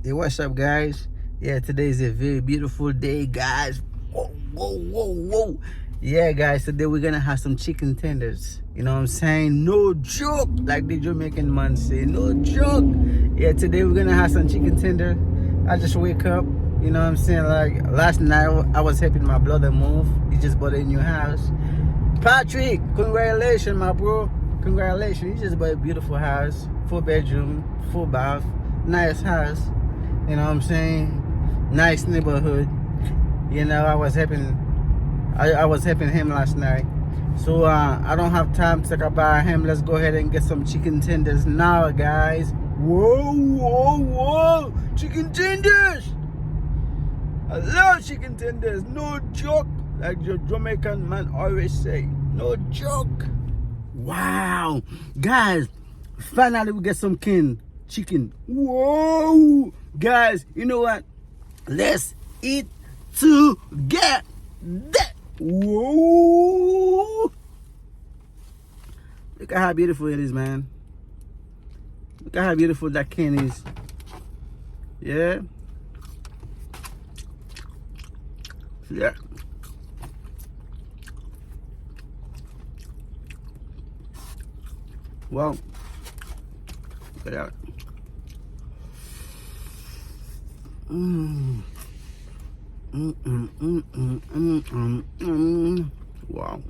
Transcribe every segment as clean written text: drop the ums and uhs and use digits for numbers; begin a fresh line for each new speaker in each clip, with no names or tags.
Hey, what's up, guys? Yeah, today is a very beautiful day, guys. Whoa, whoa, whoa, whoa. Yeah, guys, today we're gonna have some chicken tenders. You know what I'm saying? No joke, like the Jamaican man say, no joke. Yeah, today we're gonna have some chicken tender. I just wake up, you know what I'm saying? Like last night, I was helping my brother move. He just bought a new house. Patrick, congratulations, my bro. Congratulations. He just bought a beautiful house, 4 bedroom, full bath, nice house. You know what I'm saying? Nice neighborhood. You know, I was helping him last night. So I don't have time to talk about him. Let's go ahead and get some chicken tenders now, guys. Whoa, whoa, whoa! Chicken tenders! I love chicken tenders. No joke. Like your Jamaican man always say. No joke. Wow. Guys, finally we get some chicken. Whoa. Guys, you know what? Let's eat together. Whoa. Look at how beautiful it is, man. Look at how beautiful that can is. Yeah. Yeah. Well, look at that. Wow.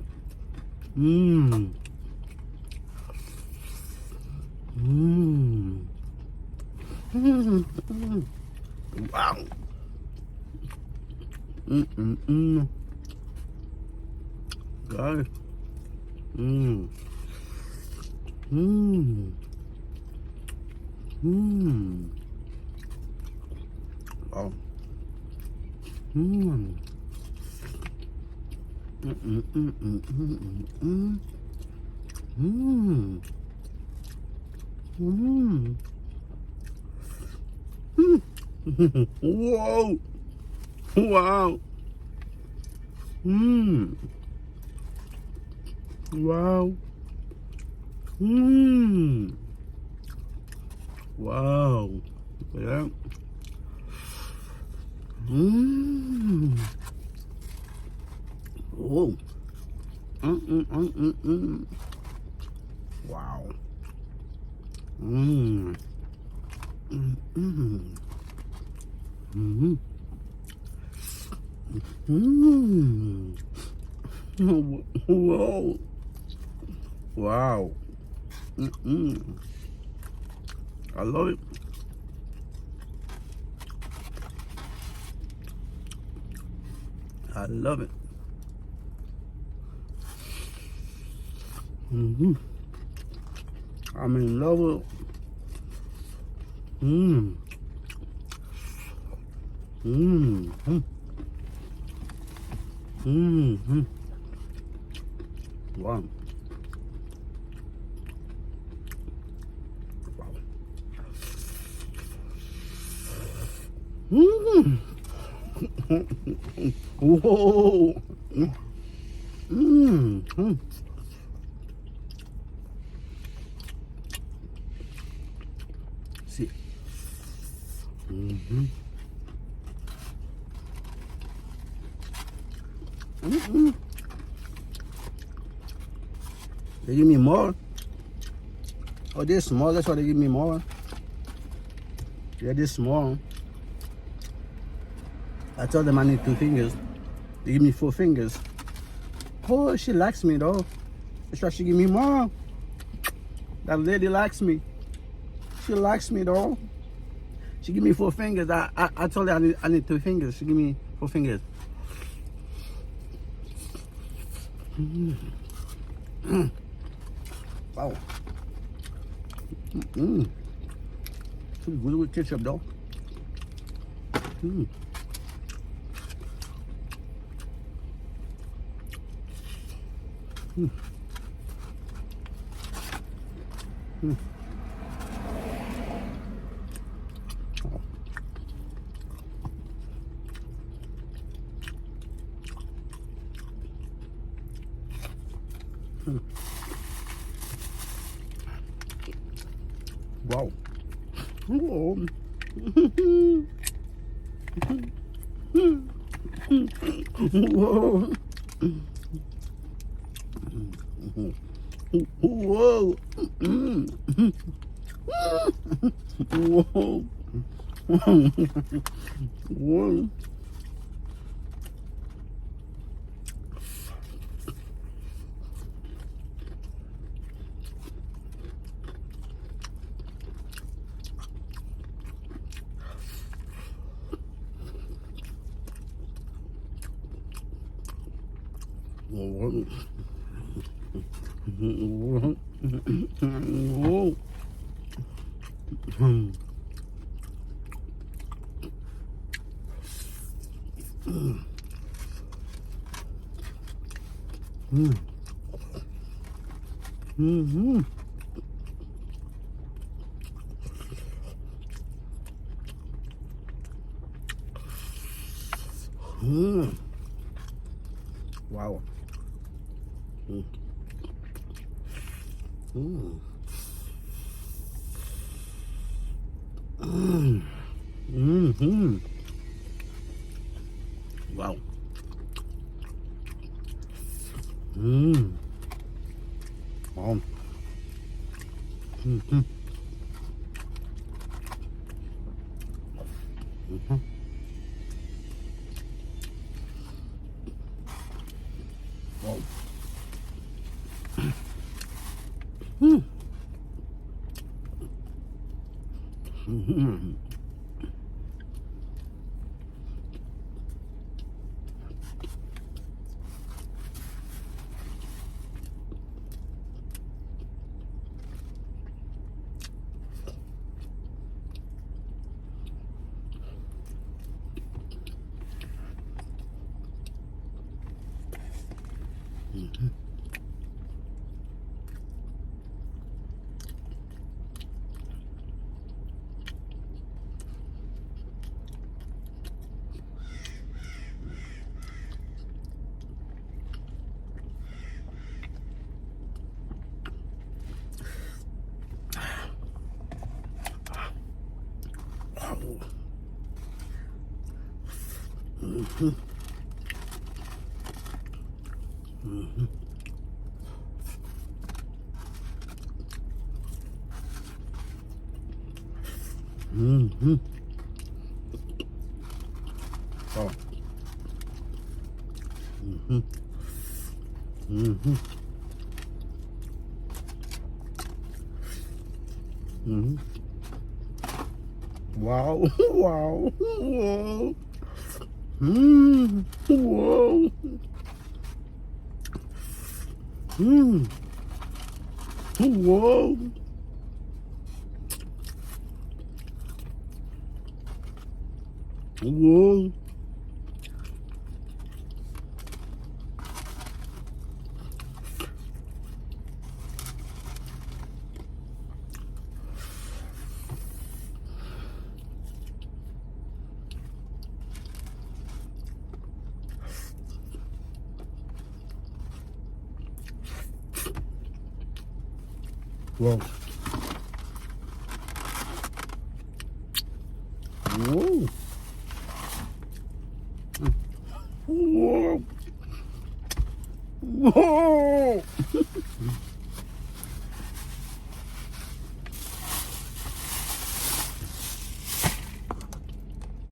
Wow. God. Wow. Whoa. Wow. Wow. Wow. Look at that. Oh. Wow. Whoa. Wow. I love it. I love it. I'm in love with it. Wow. Whoa. See. They give me more. Oh, they're small. That's why they give me more. Yeah, they're small. I told them I need 2 fingers. They give me 4 fingers. Oh, she likes me though. That's why she give me more. That lady likes me. She likes me though. She give me 4 fingers. I told her I need 2 fingers. She give me 4 fingers. Wow. Pretty good with ketchup though. Wow. Whoa. Whoa. Whoa. Whoa. Whoa. Whoa. Whoa. Mm-hmm. Wow. Mm. Mm. Mm. Mm-hmm. Wow. Mm. Wow. Mm-hmm. Mm-hmm. Wow. Mm. Mm-hmm. Mm-hmm. Mm-hmm. Mm-hmm. Oh. Mm-hmm. Mm-hmm. Mm-hmm. Wow. Wow. Whoa. Mm. Whoa. Mm. Whoa. Whoa. Whoa. Whoa. Whoa. Whoa.